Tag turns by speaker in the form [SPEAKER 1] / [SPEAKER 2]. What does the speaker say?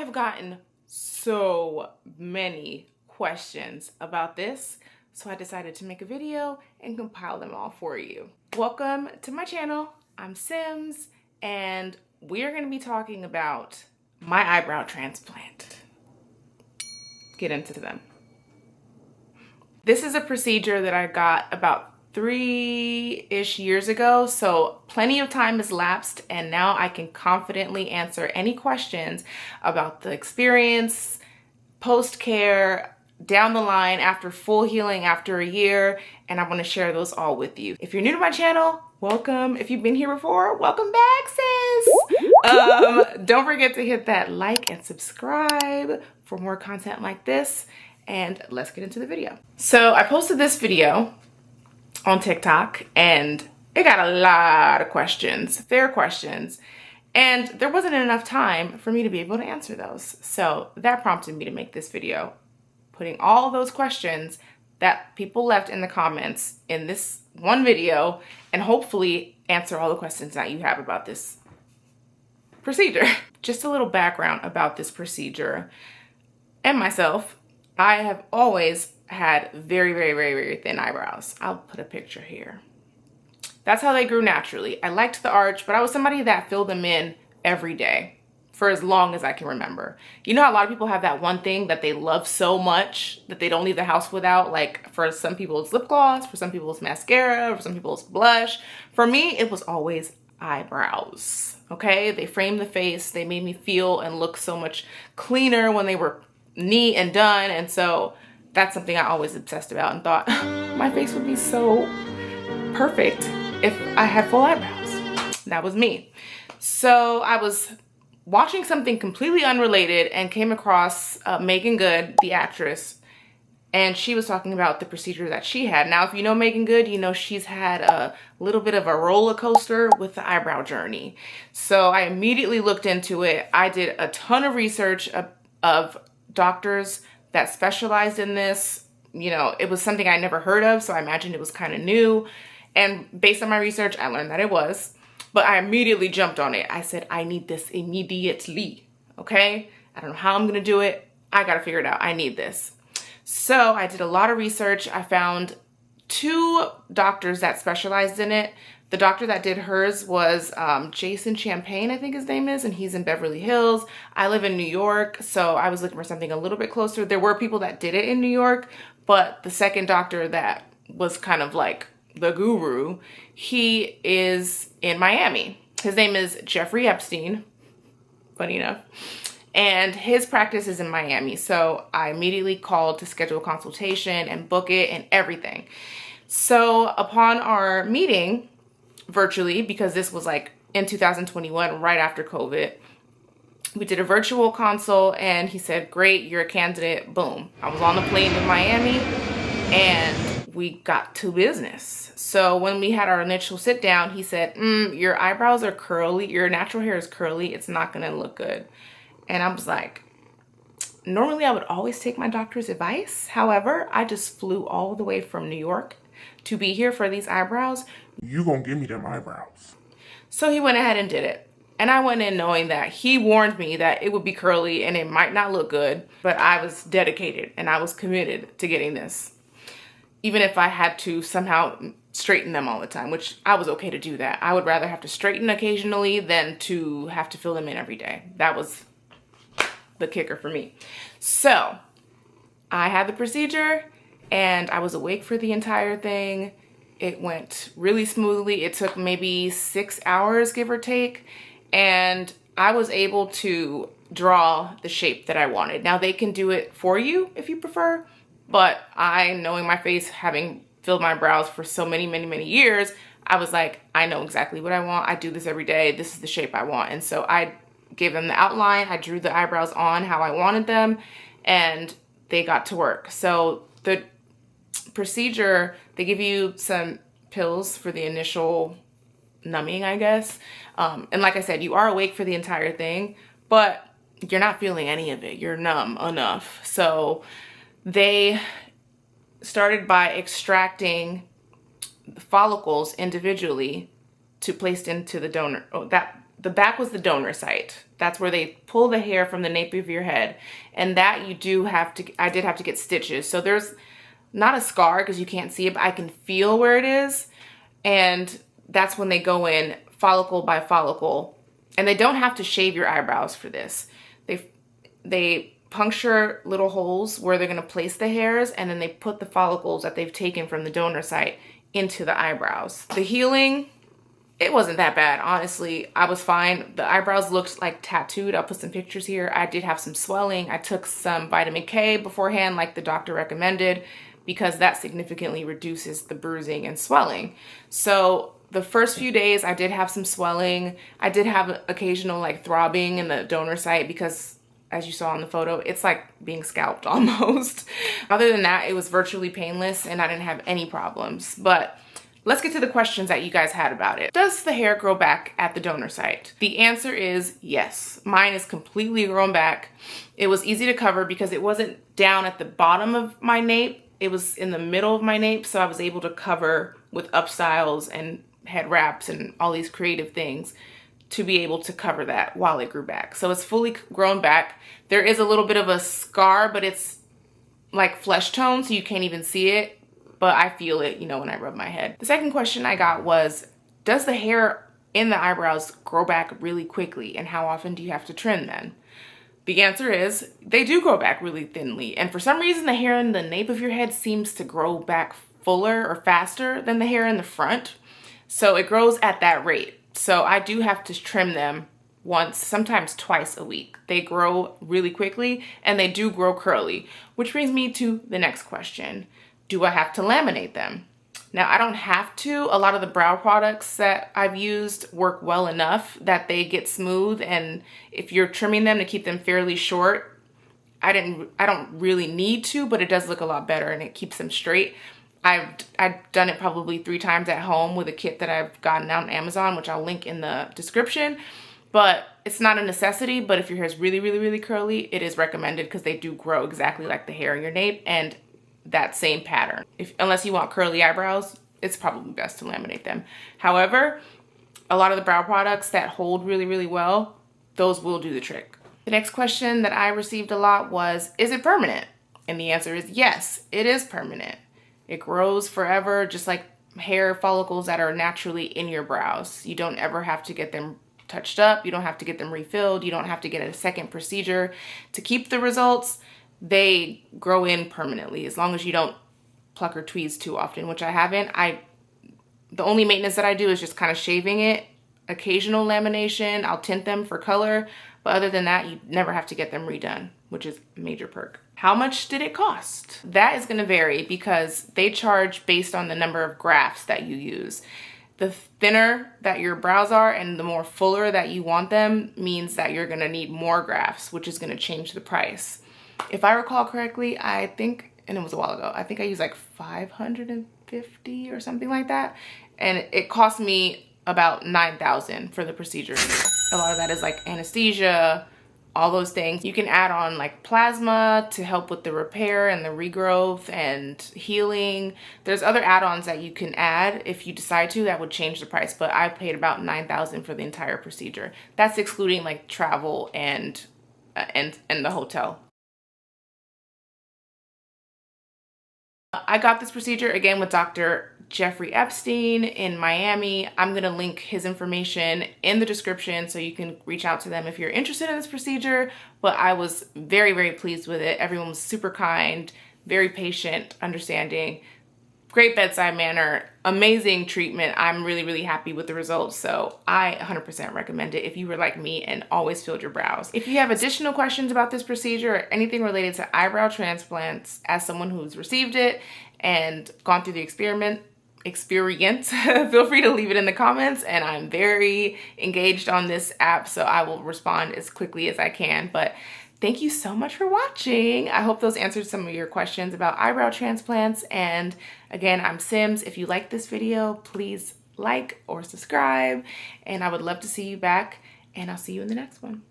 [SPEAKER 1] have gotten so many questions about this, so I decided to make a video and compile them all for you. Welcome to my channel. I'm Sims, and we are going to be talking about my eyebrow transplant. Get into them. This is a procedure that I got about 3-ish years ago, so plenty of time has lapsed, and now I can confidently answer any questions about the experience, post-care, down the line, after full healing after a year, and I want to share those all with you. If you're new to my channel, welcome. If you've been here before, welcome back, sis. Don't forget to hit that like and subscribe for more content like this, and let's get into the video. So I posted this video on TikTok and it got a lot of questions, fair questions, and there wasn't enough time for me to be able to answer those. So that prompted me to make this video, putting all those questions that people left in the comments in this one video, and hopefully answer all the questions that you have about this procedure. Just a little background about this procedure and myself. I have always had very thin eyebrows. I'll put a picture here. That's how they grew naturally. I liked the arch, but I was somebody that filled them in every day for as long as I can remember. You know how a lot of people have that one thing that they love so much that they don't leave the house without? Like, for some people it's lip gloss, for some people it's mascara, for some people it's blush. For me, it was always eyebrows, okay? They framed the face. They made me feel and look so much cleaner when they were neat and done, and so that's something I always obsessed about and thought my face would be so perfect if I had full eyebrows. That was me. So I was watching something completely unrelated and came across Megan Good, the actress, and she was talking about the procedure that she had. Now, if you know Megan Good, you know she's had a little bit of a roller coaster with the eyebrow journey. So I immediately looked into it. I did a ton of research of doctors that specialized in this. You know, it was something I never heard of, so I imagined it was kind of new. And based on my research, I learned that it was. But I immediately jumped on it. I said, I need this immediately, okay? I don't know how I'm gonna do it. I gotta figure it out. I need this. So I did a lot of research. I found 2 doctors that specialized in it. The doctor that did hers was Jason Champagne, I think his name is, and he's in Beverly Hills. I live in New York, so I was looking for something a little bit closer. There were people that did it in New York, but the second doctor that was kind of like the guru, he is in Miami. His name is Jeffrey Epstein, funny enough, and his practice is in Miami. So I immediately called to schedule a consultation and book it and everything. So upon our meeting virtually, because this was like in 2021, right after COVID, we did a virtual consult and he said, great, you're a candidate. Boom. I was on the plane to Miami and we got to business. So when we had our initial sit down, he said, your eyebrows are curly. Your natural hair is curly. It's not going to look good. And I was like, normally I would always take my doctor's advice. However, I just flew all the way from New York to be here for these eyebrows.
[SPEAKER 2] You gonna give me them eyebrows.
[SPEAKER 1] So he went ahead and did it. And I went in knowing that he warned me that it would be curly and it might not look good, but I was dedicated and I was committed to getting this. Even if I had to somehow straighten them all the time, which I was okay to do that. I would rather have to straighten occasionally than to have to fill them in every day. That was the kicker for me. So I had the procedure and I was awake for the entire thing. It went really smoothly. It took maybe 6 hours, give or take. And I was able to draw the shape that I wanted. Now they can do it for you if you prefer, but I, knowing my face, having filled my brows for so many years, I was like, I know exactly what I want. I do this every day. This is the shape I want. And so I gave them the outline. I drew the eyebrows on how I wanted them and they got to work. So the procedure, they give you some pills for the initial numbing, I guess. And like I said, you are awake for the entire thing, but you're not feeling any of it. You're numb enough. So they started by extracting the follicles individually to place into the donor. The back was the donor site. That's where they pull the hair from the nape of your head. And that you do have to, I did have to get stitches. So there's not a scar because you can't see it, but I can feel where it is. And that's when they go in follicle by follicle. And they don't have to shave your eyebrows for this. They puncture little holes where they're gonna place the hairs, and then they put the follicles that they've taken from the donor site into the eyebrows. The healing, it wasn't that bad, honestly. I was fine. The eyebrows looked like tattooed. I'll put some pictures here. I did have some swelling. I took some vitamin K beforehand, like the doctor recommended, because that significantly reduces the bruising and swelling. So the first few days I did have some swelling. I did have occasional like throbbing in the donor site because, as you saw in the photo, it's like being scalped almost. Other than that, it was virtually painless and I didn't have any problems. But let's get to the questions that you guys had about it. Does the hair grow back at the donor site? The answer is yes. Mine is completely grown back. It was easy to cover because it wasn't down at the bottom of my nape. It was in the middle of my nape, so I was able to cover with up styles and head wraps and all these creative things to be able to cover that while it grew back. So it's fully grown back. There is a little bit of a scar, but it's like flesh tone, so you can't even see it, but I feel it, you know, when I rub my head. The second question I got was, does the hair in the eyebrows grow back really quickly, and how often do you have to trim then? The answer is they do grow back really thinly, and for some reason the hair in the nape of your head seems to grow back fuller or faster than the hair in the front. So it grows at that rate. So I do have to trim them once, sometimes twice a week. They grow really quickly and they do grow curly, which brings me to the next question. Do I have to laminate them? Now, I don't have to. A lot of the brow products that I've used work well enough that they get smooth, and if you're trimming them to keep them fairly short, I don't really need to, but it does look a lot better and it keeps them straight. I've done it probably 3 times at home with a kit that I've gotten out on Amazon, which I'll link in the description. But it's not a necessity, but if your hair is really, really, really curly, it is recommended because they do grow exactly like the hair in your nape and that same pattern. Unless you want curly eyebrows, it's probably best to laminate them. However, a lot of the brow products that hold really, really well, those will do the trick. The next question that I received a lot was, is it permanent? And the answer is yes, it is permanent. It grows forever, just like hair follicles that are naturally in your brows. You don't ever have to get them touched up. You don't have to get them refilled. You don't have to get a second procedure to keep the results. They grow in permanently as long as you don't pluck or tweeze too often, which I haven't. The only maintenance that I do is just kind of shaving it, occasional lamination. I'll tint them for color, but other than that, you never have to get them redone, which is a major perk. How much did it cost? That is gonna vary because they charge based on the number of grafts that you use. The thinner that your brows are and the more fuller that you want them means that you're gonna need more grafts, which is gonna change the price. If I recall correctly, I think, and it was a while ago, I think I used like $550 or something like that. And it cost me about $9,000 for the procedure. A lot of that is like anesthesia, all those things. You can add on like plasma to help with the repair and the regrowth and healing. There's other add-ons that you can add if you decide to that would change the price, but I paid about $9,000 for the entire procedure. That's excluding like travel and the hotel. I got this procedure again with Dr. Jeffrey Epstein in Miami. I'm gonna link his information in the description so you can reach out to them if you're interested in this procedure, but I was very, very pleased with it. Everyone was super kind, very patient, understanding, great bedside manner, amazing treatment. I'm really, really happy with the results. So I 100% recommend it if you were like me and always filled your brows. If you have additional questions about this procedure or anything related to eyebrow transplants, as someone who's received it and gone through the experience, feel free to leave it in the comments, and I'm very engaged on this app, so I will respond as quickly as I can. But thank you so much for watching. I hope those answered some of your questions about eyebrow transplants. And again, I'm Sims. If you like this video, please like or subscribe, and I would love to see you back, and I'll see you in the next one.